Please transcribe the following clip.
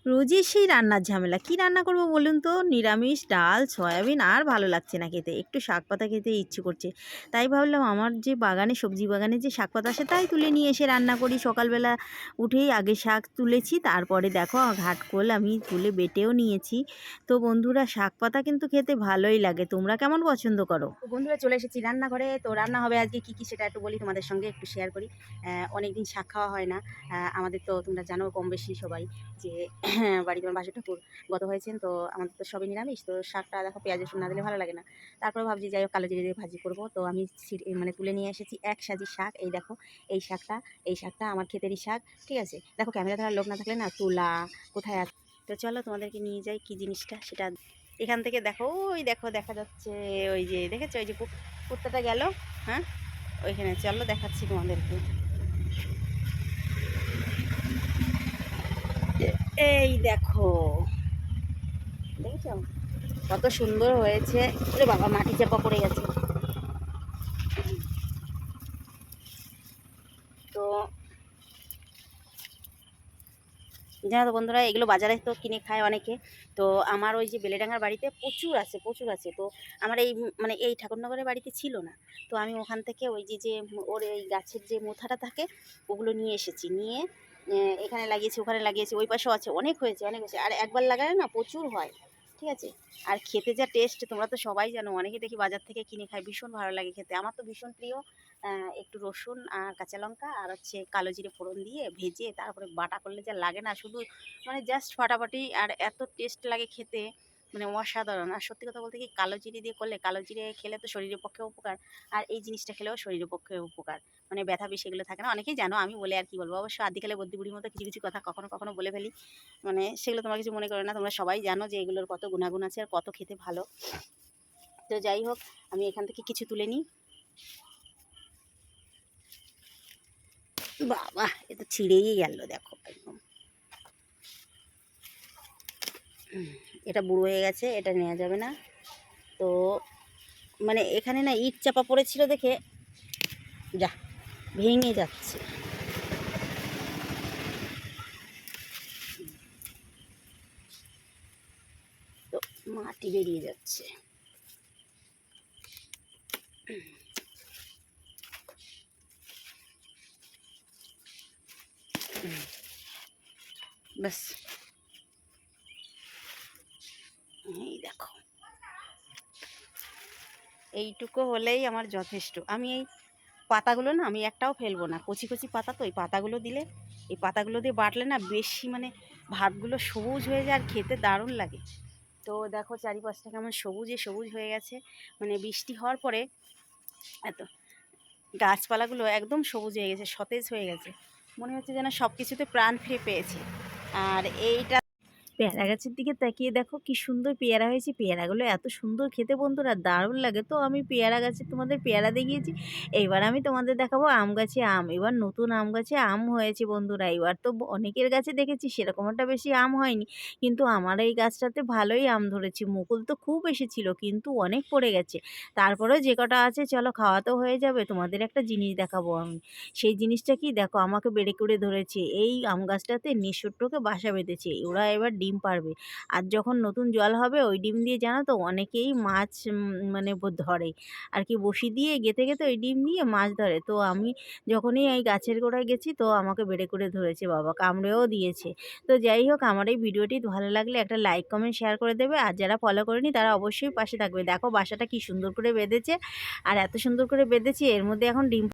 রোজই সেই রান্নার ঝামেলা। কি রান্না করব বলুন তো? নিরামিষ, ডাল, সয়াবিন আর ভালো লাগছে না খেতে। একটু শাকপাতা খেতে ইচ্ছে করছে। তাই ভাবলাম আমার যে বাগানে, সবজি বাগানে যে শাকপাতা আসে তাই তুলে নিয়ে এসে রান্না করি। সকালবেলা উঠেই আগে শাক তুলেছি, তারপরে দেখো ঘাটকোল আমি তুলে বেটেও নিয়েছি। তো বন্ধুরা, শাকপাতা কিন্তু খেতে ভালোই লাগে। তোমরা কেমন পছন্দ করো? তো বন্ধুরা, চলে এসেছি রান্নাঘরে। তো রান্না হবে আজকে কী সেটা একটু বলি, তোমাদের সঙ্গে একটু শেয়ার করি। অনেকদিন শাক খাওয়া হয় না। আমাদের তো তোমরা জানো কম বেশি সবাই যে বাড়িতে আমার বাসা ঠাকুর গত হয়েছেন, তো আমাদের তো সবই নিরামিষ। তো শাকটা দেখো পেঁয়াজ রসুন না দিলে ভালো লাগে না। তারপরে ভাবছি যাই হোক কালো জিরে দিয়ে ভাজি করবো। তো আমি মানে তুলে নিয়ে এসেছি এক সাজি শাক। এই দেখো এই শাকটা আমার ক্ষেতেরই শাক, ঠিক আছে। দেখো ক্যামেরা ধরার লোক না থাকলে না তোলা কোথায় আছে। তো চলো তোমাদেরকে নিয়ে যাই কি জিনিসটা সেটা। এখান থেকে দেখো, ওই দেখো দেখা যাচ্ছে, ওই যে দেখেছো ওই যে কুত্তাটা গেল, হ্যাঁ ওইখানে। চলো দেখাচ্ছি তোমাদেরকে। এই দেখো, দেখেছো কত সুন্দর হয়েছে। ওরে বাবা, মাটি চাপা পড়ে গেছে। তো জানো তো বন্ধুরা, এগুলো বাজারে তো কিনে খায় অনেকে। তো আমার ওই যে বেলেডাঙ্গার বাড়িতে প্রচুর আছে। তো আমার এই মানে এই ঠাকুরনগরের বাড়িতে ছিল না। তো আমি ওখান থেকে ওই যে ওর এই গাছের যে মোথাটা থাকে ওগুলো নিয়ে এসেছি, নিয়ে এখানে লাগিয়েছি, ওখানে লাগিয়েছি, ওই পাশেও আছে। অনেক হয়েছে আর একবার লাগালে না প্রচুর হয়, ঠিক আছে। আর খেতে যা টেস্ট, তোমরা তো সবাই জানো। অনেকে দেখি বাজার থেকে কিনে খায়, ভীষণ ভালো লাগে খেতে। আমার তো ভীষণ প্রিয়। একটু রসুন আর কাঁচা লঙ্কা আর হচ্ছে কালো জিরে ফোড়ন দিয়ে ভেজে তারপরে বাটা করলে যা লাগে না, শুধু মানে জাস্ট ফাটাফাটি, আর এত টেস্ট লাগে খেতে, মানে অসাধারণ। আর সত্যি কথা বলতে কি, কালো জিরে দিয়ে করলে, কালো জিরে খেলে তো শরীরের পক্ষে উপকার, আর এই জিনিসটা খেলেও শরীরের পক্ষে উপকার। মানে ব্যথা বেশি এগুলো থাকে না, অনেকেই জানো, আমি বলে আর কি বলবো। অবশ্য আদিকালে বদ্যি বুড়ির মতো কিছু কিছু কথা কখনো কখনো বলে ফেলি, মানে সেগুলো তোমরা কিছু মনে করো না। তোমরা সবাই জানো যে এগুলোর কত গুণাগুণ আছে আর কত খেতে ভালো। তো যাই হোক, আমি এখান থেকে কিছু তুলে নিই। বাবা, এ তো ছিঁড়েই গেল, দেখো একদম। এটা বুড়ো হয়ে গেছে, এটা নেওয়া যাবে না। তো মানে এখানে না ইট চাপা পড়েছিল দেখে যা ভেঙে যাচ্ছে। তো মাটি বেরিয়ে যাচ্ছে। ব্যাস, এই দেখো, এইটুকু হলেই আমার যথেষ্ট। আমি এই পাতাগুলো না আমি একটাও ফেলবো না। কচি কচি পাতা, তো এই পাতাগুলো দিলে, এই পাতাগুলো দিয়ে বাটলে না বেশি মানে ভাতগুলো সবুজ হয়ে যায় আর খেতে দারুণ লাগে। তো দেখো চারিপাশটা কেমন সবুজে সবুজ হয়ে গেছে। মানে বৃষ্টি হওয়ার পরে এত গাছপালাগুলো একদম সবুজ হয়ে গেছে, সতেজ হয়ে গেছে। মনে হচ্ছে যেন সব কিছুতে প্রাণ ফিরে পেয়েছে। আর এইটা পেয়ারা গাছের দিকে তাকিয়ে দেখো কি সুন্দর পেয়ারা হয়েছে। পেয়ারাগুলো এত সুন্দর খেতে বন্ধুরা, দারুণ লাগে। তো আমি পেয়ারা গাছে তোমাদের পেয়ারা দেখিয়েছি, এইবার আমি তোমাদের দেখাবো আম গাছে আম। এবার নতুন আম গাছে আম হয়েছে বন্ধুরা। এবার তো অনেকের গাছে দেখেছি সেরকম একটা বেশি আম হয়নি, কিন্তু আমার এই গাছটাতে ভালোই আম ধরেছে। মুকুল তো খুব এসেছিল কিন্তু অনেক পড়ে গেছে। তারপরেও যে কটা আছে চলো, খাওয়া তো হয়ে যাবে। তোমাদের একটা জিনিস দেখাবো আমি, সেই জিনিসটা কি দেখো, আমাকে বেড়ে করে ধরেছে। এই আম গাছটাতে নিঃশট্টকে বাসা বেঁধেছে, ওরা এবার ডিম পারবে। আর যখন নতুন জল হবে ওই ডিম দিয়ে জানো তো অনেকেই মাছ মানে ধরে আর কি, বসি দিয়ে গেঁথে গেঁথে ওই ডিম দিয়ে মাছ ধরে। তো আমি যখনই এই গাছের গোড়ায় গেছি তো আমাকে বেড়ে করে ধরেছে, বাবা কামড়েও দিয়েছে। তো যাই হোক, আমার এই ভিডিওটি ভালো লাগলে একটা লাইক কমেন্ট শেয়ার করে দেবে, আর যারা ফলো করেনি তারা অবশ্যই পাশে থাকবে। দেখো বাসাটা কি সুন্দর করে বেঁধেছে, আর এত সুন্দর করে বেঁধেছে, এর মধ্যে এখন ডিম